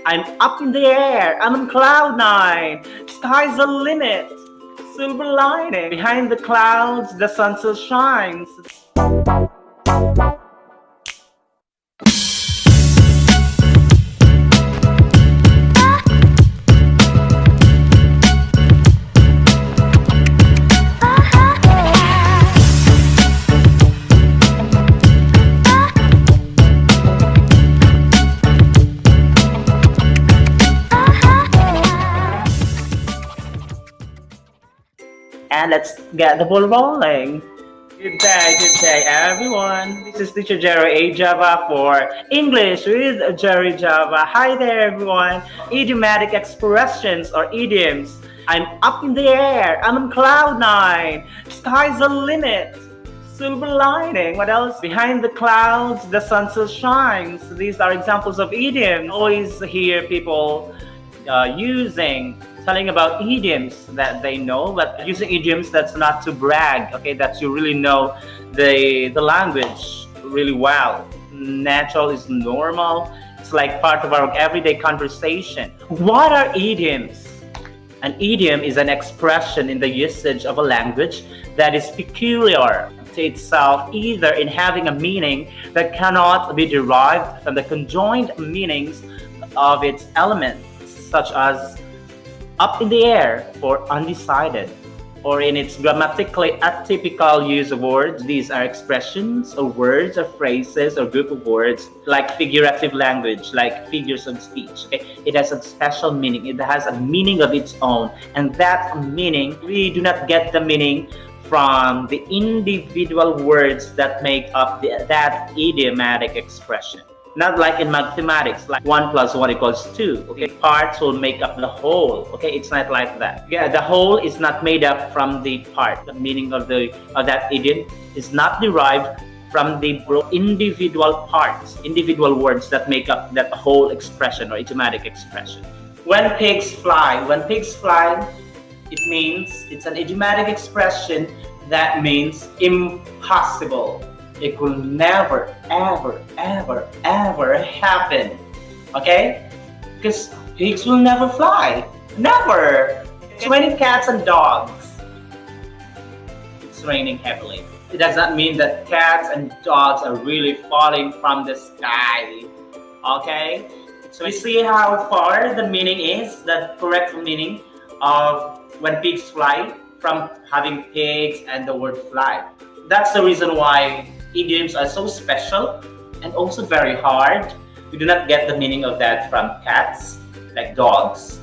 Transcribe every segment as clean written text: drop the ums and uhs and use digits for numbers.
I'm up in the air. I'm on cloud nine. Sky's the limit. Silver lining. Behind the clouds, the sun still shines. And let's get the ball rolling. Good day, everyone. This is Teacher Jerry A. Java for English with Jerry Java. Hi there, everyone. Idiomatic expressions or idioms. I'm up in the air. I'm on cloud nine. Sky's the limit. Silver lining. What else? Behind the clouds, the sun still shines. These are examples of idioms. Always hear people telling about idioms that they know, but using idioms that's not to brag, okay, that you really know the language really well. Natural is normal. It's like part of our everyday conversation. What are idioms? An idiom is an expression in the usage of a language that is peculiar to itself, either in having a meaning that cannot be derived from the conjoined meanings of its elements, such as up in the air or undecided, or in its grammatically atypical use of words. These are expressions or words or phrases or group of words like figurative language, like figures of speech. Okay? It has a special meaning. It has a meaning of its own, and that meaning, we do not get the meaning from the individual words that make up that idiomatic expression. Not like in mathematics, like 1 + 1 = 2. Okay, parts will make up the whole. Okay, it's not like that. Yeah, the whole is not made up from the part. The meaning of that idiom is not derived from the individual parts, individual words that make up that whole expression or idiomatic expression. When pigs fly, it means it's an idiomatic expression that means impossible. It will never, ever, ever, ever happen. Okay? Because pigs will never fly. Never! It's raining cats and dogs. It's raining heavily. It does not mean that cats and dogs are really falling from the sky. Okay? So you see how far the meaning is, the correct meaning of when pigs fly, from having pigs and the word fly. That's the reason why idioms are so special and also very hard. We do not get the meaning of that from cats, like dogs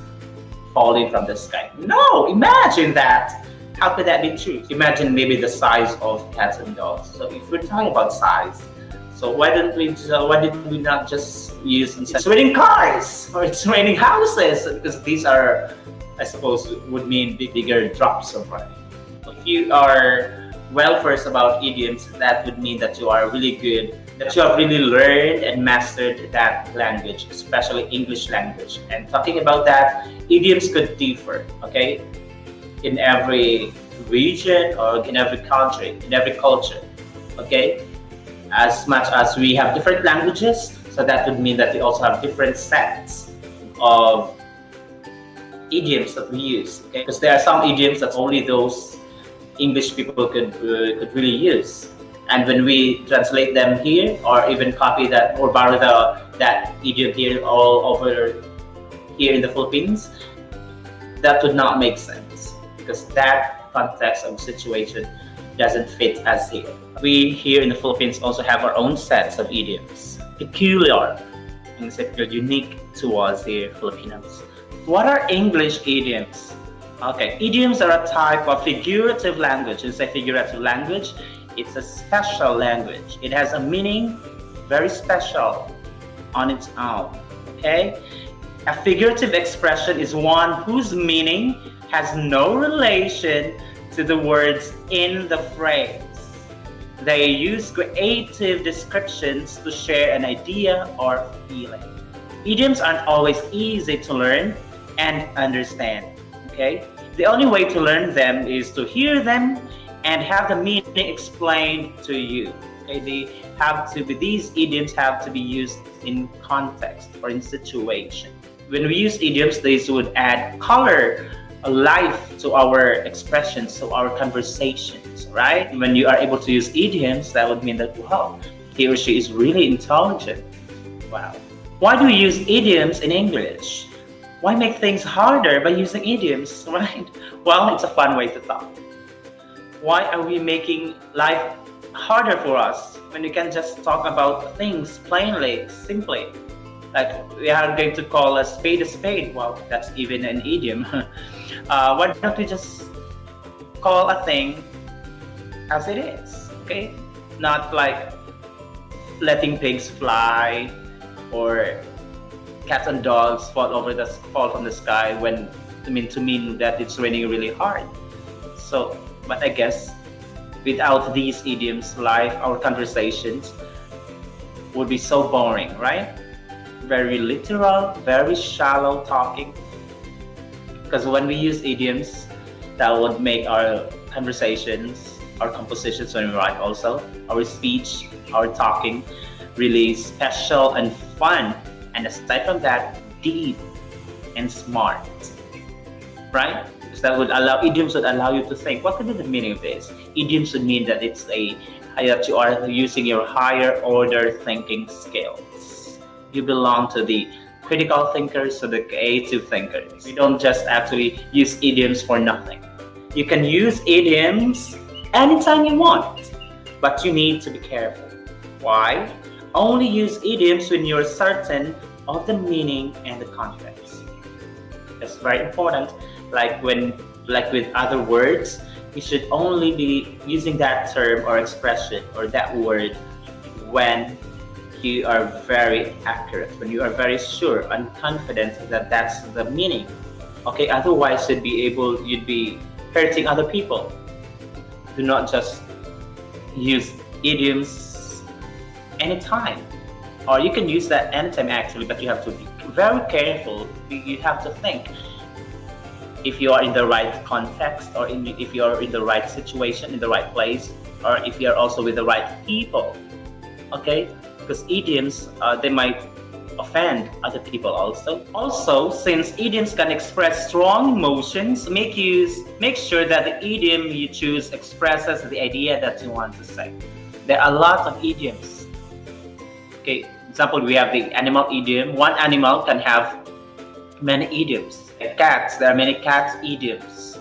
falling from the sky. No, imagine that. How could that be true? Imagine maybe the size of cats and dogs. So if we're talking about size, so why did we not just use it's raining cars or it's raining houses? Because these are, I suppose, would mean bigger drops of rain. If you are well-versed about idioms, that would mean that you are really good, that you have really learned and mastered that language, especially English language. And talking about that, idioms could differ, okay, in every region or in every country, in every culture, okay? As much as we have different languages, so that would mean that we also have different sets of idioms that we use, okay? Because there are some idioms that only those English people could really use, and when we translate them here or even copy that or borrow that idiom here all over here in the Philippines, that would not make sense because that context of situation doesn't fit us here. We here in the Philippines also have our own sets of idioms, peculiar, and unique to us here Filipinos. What are English idioms? Okay, idioms are a type of figurative language. It's a figurative language. It's a special language. It has a meaning very special on its own. Okay? A figurative expression is one whose meaning has no relation to the words in the phrase. They use creative descriptions to share an idea or feeling. Idioms aren't always easy to learn and understand. Okay? The only way to learn them is to hear them and have the meaning explained to you. Okay? These idioms have to be used in context or in situation. When we use idioms, these would add color, a life to our expressions, to our conversations, right? When you are able to use idioms, that would mean that, wow, he or she is really intelligent. Wow. Why do we use idioms in English? Why make things harder by using idioms, right? Well, it's a fun way to talk. Why are we making life harder for us when we can just talk about things plainly, simply? Like we are going to call a spade a spade. Well, that's even an idiom. Why don't we just call a thing as it is? Okay, not like letting pigs fly or cats and dogs fall from the sky when to mean that it's raining really hard. So, but I guess without these idioms, life, our conversations would be so boring, right? Very literal, very shallow talking. Because when we use idioms, that would make our conversations, our compositions when we write also, our speech, our talking really special and fun. And aside from that, deep and smart, right? Because idioms would allow you to think, what could be the meaning of this? Idioms would mean that that you are using your higher order thinking skills. You belong to the critical thinkers, to the creative thinkers. We don't just actually use idioms for nothing. You can use idioms anytime you want, but you need to be careful. Why? Only use idioms when you're certain of the meaning and the context. That's very important. Like with other words, you should only be using that term or expression or that word when you are very accurate, when you are very sure and confident that that's the meaning. Okay, otherwise you'd be hurting other people. Do not just use idioms anytime. Or you can use that anytime actually, but you have to be very careful. You have to think if you are in the right context, or if you are in the right situation, in the right place, or if you are also with the right people. Okay? Because idioms, they might offend other people also. Also, since idioms can express strong emotions, make sure that the idiom you choose expresses the idea that you want to say. There are a lot of idioms. Okay, example, we have the animal idiom. One animal can have many idioms. Like cats, there are many cat idioms.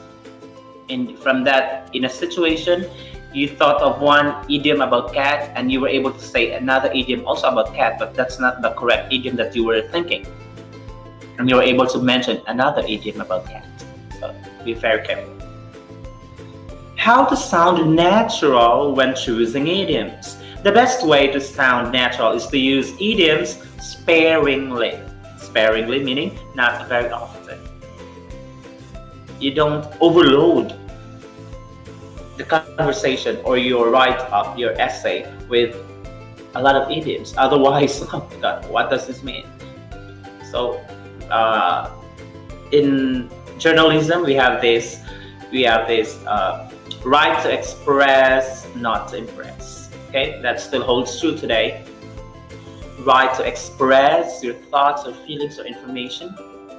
And from that, in a situation, you thought of one idiom about cat and you were able to say another idiom also about cat, but that's not the correct idiom that you were thinking. And you were able to mention another idiom about cat. So be very careful. How to sound natural when choosing idioms. The best way to sound natural is to use idioms sparingly. Sparingly meaning not very often. You don't overload the conversation or your write-up, your essay with a lot of idioms. Otherwise, oh God, what does this mean? So, in journalism, we have this right to express, not to impress. Okay, that still holds true today. Right to express your thoughts or feelings or information,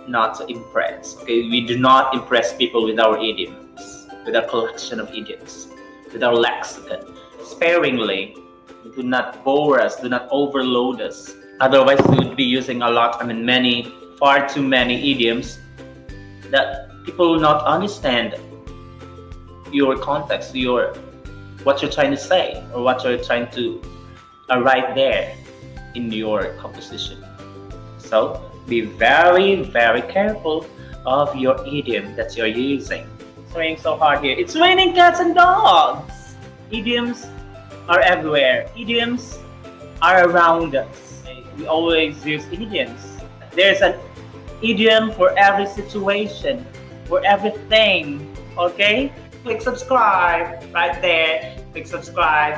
not to impress. Okay, we do not impress people with our idioms, with our collection of idioms, with our lexicon. Sparingly, do not bore us, do not overload us. Otherwise, we would be using far too many idioms that people will not understand your context, what you're trying to say, or what you're trying to write there in your composition. So be very, very careful of your idiom that you're using. It's raining so hard here. It's raining cats and dogs. Idioms are everywhere. Idioms are around us. We always use idioms. There's an idiom for every situation, for everything. Okay? Click subscribe right there. Click subscribe,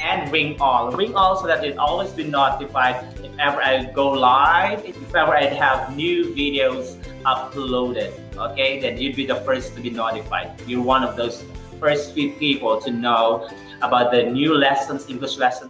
and ring all so that you'll always be notified if ever I go live, if ever I have new videos uploaded. Okay, then you'd be the first to be notified. You're one of those first few people to know about the new lessons, English lessons